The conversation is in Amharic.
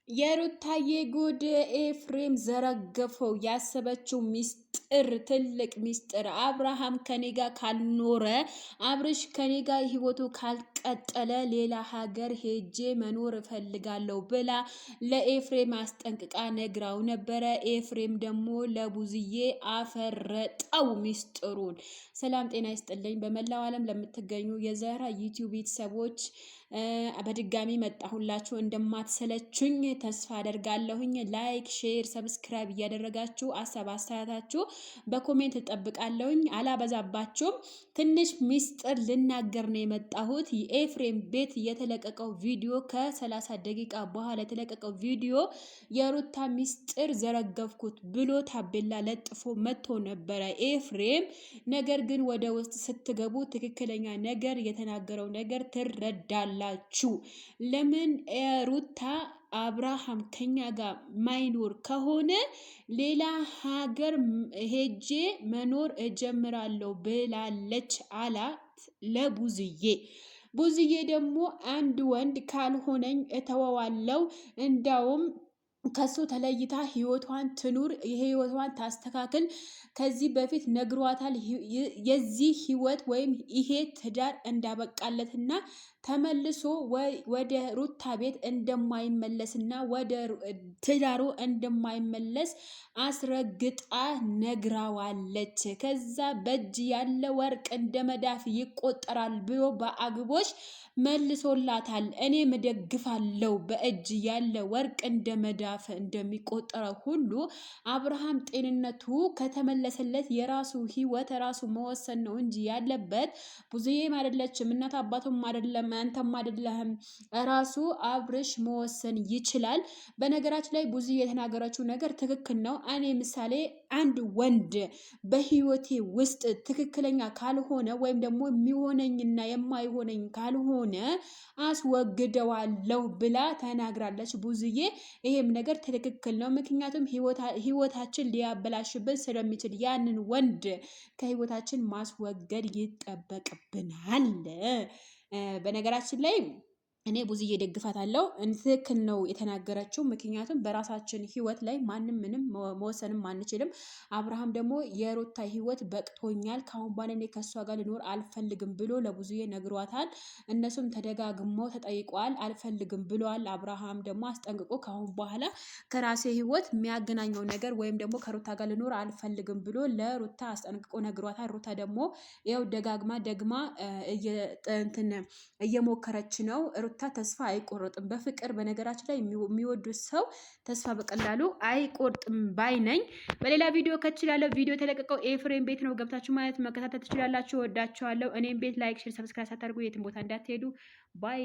የሩታዬ ጉድ ኤፍሬም ዘረገፈው። ያሰበችው ሚስጥር ትልቅ ሚስጥር አብርሃም ከኔ ጋር ካልኖረ አብርሽ ከኔ ጋር ህይወቱ ካልቀጠለ ሌላ ሀገር ሄጄ መኖር እፈልጋለሁ ብላ ለኤፍሬም አስጠንቅቃ ነግራው ነበረ። ኤፍሬም ደግሞ ለቡዝዬ አፈረጠው ሚስጥሩን። ሰላም ጤና ይስጥልኝ። በመላው ዓለም ለምትገኙ የዘህራ ዩቲዩብ ቤተሰቦች በድጋሚ መጣሁላችሁ። እንደማትሰለቹኝ ተስፋ አደርጋለሁኝ። ላይክ፣ ሼር፣ ሰብስክራይብ እያደረጋችሁ አሳብ አስተያየታችሁ በኮሜንት እጠብቃለሁኝ። አላበዛባችሁም። ትንሽ ሚስጥር ልናገር ነው የመጣሁት። የኤፍሬም ቤት የተለቀቀው ቪዲዮ ከ30 ደቂቃ በኋላ የተለቀቀው ቪዲዮ የሩታ ሚስጥር ዘረገፍኩት ብሎ ታቤላ ለጥፎ መጥቶ ነበረ ኤፍሬም። ነገር ግን ወደ ውስጥ ስትገቡ ትክክለኛ ነገር የተናገረው ነገር ትረዳላችሁ። ለምን ሩታ አብርሃም ከኛ ጋር ማይኖር ከሆነ ሌላ ሀገር ሄጄ መኖር እጀምራለሁ ብላለች አላት ለቡዝዬ። ቡዝዬ ደግሞ አንድ ወንድ ካልሆነኝ እተወዋለሁ፣ እንዳውም ከሱ ተለይታ ህይወቷን ትኑር፣ የህይወቷን ታስተካክል። ከዚህ በፊት ነግሯታል የዚህ ህይወት ወይም ይሄ ትዳር እንዳበቃለትና ተመልሶ ወደ ሩታ ቤት እንደማይመለስና ወደ ትዳሩ እንደማይመለስ አስረግጣ ነግራዋለች። ከዛ በእጅ ያለ ወርቅ እንደ መዳፍ ይቆጠራል ብሎ በአግቦሽ መልሶላታል። እኔ ምደግፋለሁ፣ በእጅ ያለ ወርቅ እንደ መዳፍ እንደሚቆጠረው ሁሉ አብርሃም ጤንነቱ ከተመለሰለት የራሱ ህይወት ራሱ መወሰን ነው እንጂ ያለበት ብዙዬም አይደለችም፣ እናት አባቱም አይደለም፣ አንተም አይደለህም፣ ራሱ አብርሽ መወሰን ይችላል። በነገራችን ላይ ብዙ የተናገረችው ነገር ትክክል ነው። እኔ ምሳሌ አንድ ወንድ በህይወቴ ውስጥ ትክክለኛ ካልሆነ ወይም ደግሞ የሚሆነኝና የማይሆነኝ ካልሆነ አስወግደዋለሁ ብላ ተናግራለች ብዙዬ። ይሄም ነገር ትክክል ነው። ምክንያቱም ህይወታችን ሊያበላሽብን ስለሚችል ያንን ወንድ ከህይወታችን ማስወገድ ይጠበቅብናል። በነገራችን ላይ እኔ ብዙዬ ደግፋታለሁ። ትክክል ነው የተናገረችው። ምክንያቱም በራሳችን ህይወት ላይ ማንም ምንም መወሰንም አንችልም። አብርሃም ደግሞ የሩታ ህይወት በቅቶኛል፣ ካሁን በኋላ እኔ ከሷ ጋር ልኖር አልፈልግም ብሎ ለብዙዬ ነግሯታል። እነሱም ተደጋግመው ተጠይቀዋል፣ አልፈልግም ብለዋል። አብርሃም ደግሞ አስጠንቅቆ ካሁን በኋላ ከራሴ ህይወት የሚያገናኘው ነገር ወይም ደግሞ ከሩታ ጋር ልኖር አልፈልግም ብሎ ለሩታ አስጠንቅቆ ነግሯታል። ሩታ ደግሞ ያው ደግማ እየሞከረች ነው። ሩታ ተስፋ አይቆርጥም በፍቅር። በነገራችን ላይ የሚወዱት ሰው ተስፋ በቀላሉ አይቆርጥም ባይ ነኝ። በሌላ ቪዲዮ ከችላለሁ። ቪዲዮ የተለቀቀው ኤፍሬም ቤት ነው። ገብታችሁ ማለት መከታተል ትችላላችሁ። ወዳችኋለሁ። እኔም ቤት ላይክ፣ ሼር፣ ሰብስክራይብ ሳታደርጉ የትም ቦታ እንዳትሄዱ ባይ